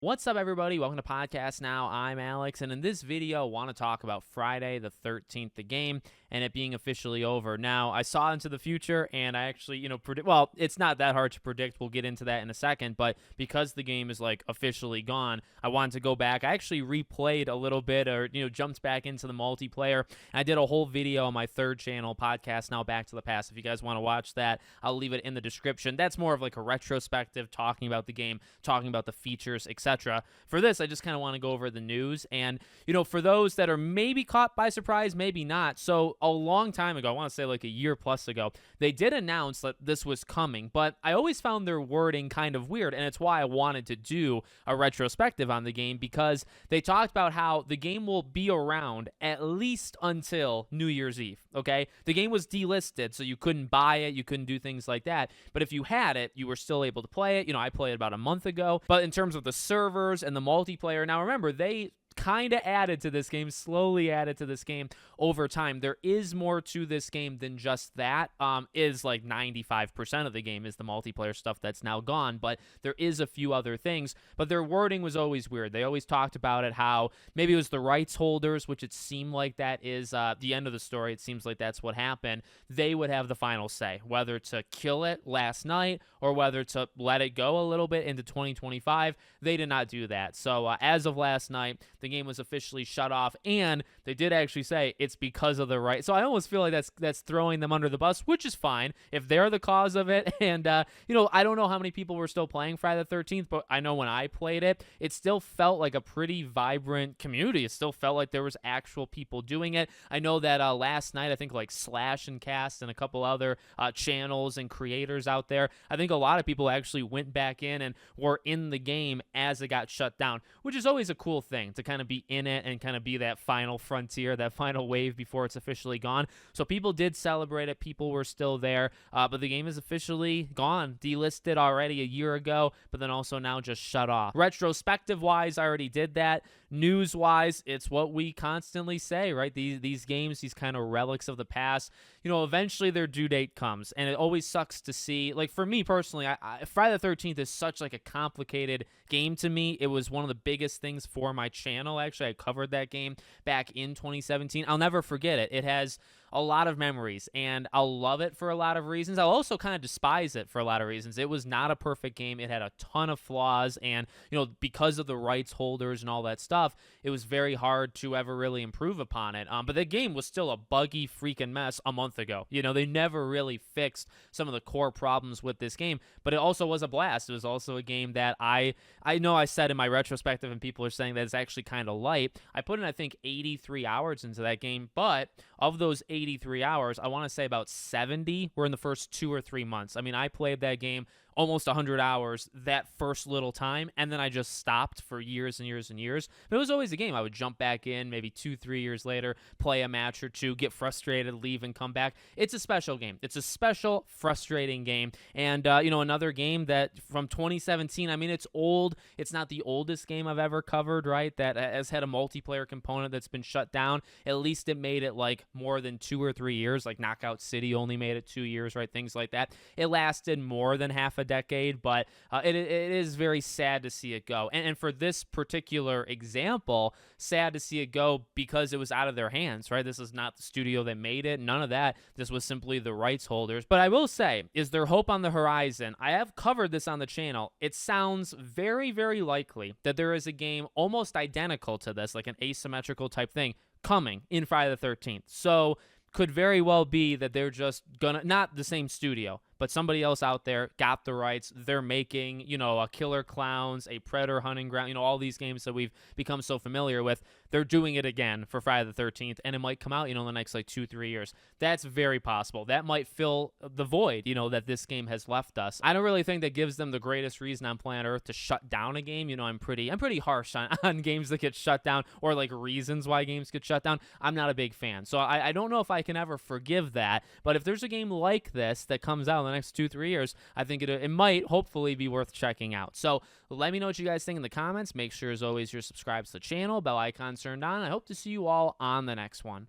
What's up, everybody? Welcome to Podcast Now. I'm Alex, and in this video, I want to talk about Friday the 13th, the game, and it being officially over. Now, I saw into the future, and I actually, well, it's not that hard to predict. We'll get into that in a second, but because the game is, officially gone, I wanted to go back. I actually replayed a little bit or, jumped back into the multiplayer. And I did a whole video on my third channel, Podcast Now Back to the Past. If you guys want to watch that, I'll leave it in the description. That's more of like a retrospective, talking about the game, talking about the features, etc. For this, I just kind of want to go over the news. And, for those that are maybe caught by surprise, maybe not. So a long time ago, I want to say like a year plus ago, they did announce that this was coming, but I always found their wording kind of weird. And it's why I wanted to do a retrospective on the game, because they talked about how the game will be around at least until New Year's Eve. Okay. The game was delisted, so you couldn't buy it. You couldn't do things like that. But if you had it, you were still able to play it. I played it about a month ago, but in terms of the servers and the multiplayer, now remember, they kind of added to this game, slowly added to this game over time. There is more to this game than just that. Is like 95% of the game is the multiplayer stuff that's now gone, but there is a few other things. But their wording was always weird. They always talked about it, how maybe it was the rights holders, which it seemed like that is the end of the story. It seems like that's what happened. They would have the final say, whether to kill it last night or whether to let it go a little bit into 2025. They did not do that. So as of last night, the game was officially shut off, and they did actually say it's because of the right. So I almost feel like that's throwing them under the bus, which is fine if they're the cause of it. And I don't know how many people were still playing Friday the 13th, but I know when I played it, it still felt like a pretty vibrant community. It still felt like there was actual people doing it. I know that last night, I think like Slash and Cast and a couple other channels and creators out there, I think a lot of people actually went back in and were in the game as it got shut down, which is always a cool thing to kind of be in it and kind of be that final frontier, that final wave before it's officially gone. So people did celebrate it. People were still there, but the game is officially gone, delisted already a year ago, but then also now just shut off. Retrospective wise, I already did that. News wise, it's what we constantly say, right? These games, these kind of relics of the past, eventually their due date comes, and it always sucks to see. Like for me personally, Friday the 13th is such like a complicated game to me. It was one of the biggest things for my channel. Actually, I covered that game back in 2017. I'll never forget it. It has a lot of memories, and I'll love it for a lot of reasons. I'll also kind of despise it for a lot of reasons. It was not a perfect game. It had a ton of flaws, and because of the rights holders and all that stuff, it was very hard to ever really improve upon it. But the game was still a buggy freaking mess a month ago. They never really fixed some of the core problems with this game, but it also was a blast. It was also a game that I know I said in my retrospective, and people are saying that it's actually kind of light. I put in, I think, 83 hours into that game, but of those 83 hours, I want to say about 70 were in the first 2 or 3 months. I mean, I played that game almost 100 hours that first little time, and then I just stopped for years and years and years. But it was always a game. I would jump back in maybe 2-3 years later, play a match or two, get frustrated, leave, and come back. It's a special game. It's a special, frustrating game. And, another game that from 2017, I mean, it's old. It's not the oldest game I've ever covered, right, that has had a multiplayer component that's been shut down. At least it made it like more than 2 or 3 years. Like Knockout City only made it 2 years, right, things like that. It lasted more than half a decade, but it is very sad to see it go. And for this particular example, sad to see it go because it was out of their hands, right? This is not the studio that made it. None of that. This was simply the rights holders. But I will say, is there hope on the horizon? I have covered this on the channel. It sounds very, very likely that there is a game almost identical to this, like an asymmetrical type thing, coming in Friday the 13th. So could very well be that they're just gonna, not the same studio, but somebody else out there got the rights. They're making, a Killer Clowns, a Predator Hunting Ground, all these games that we've become so familiar with. They're doing it again for Friday the 13th, and it might come out, in the next 2-3 years. That's very possible. That might fill the void, that this game has left us. I don't really think that gives them the greatest reason on planet Earth to shut down a game. I'm pretty harsh on games that get shut down, or like reasons why games get shut down. I'm not a big fan. So I don't know if I can ever forgive that, but if there's a game like this that comes out in the next 2-3 years, I think it might hopefully be worth checking out. So let me know what you guys think in the comments. Make sure, as always, you're subscribed to the channel, bell icon turned on. I hope to see you all on the next one.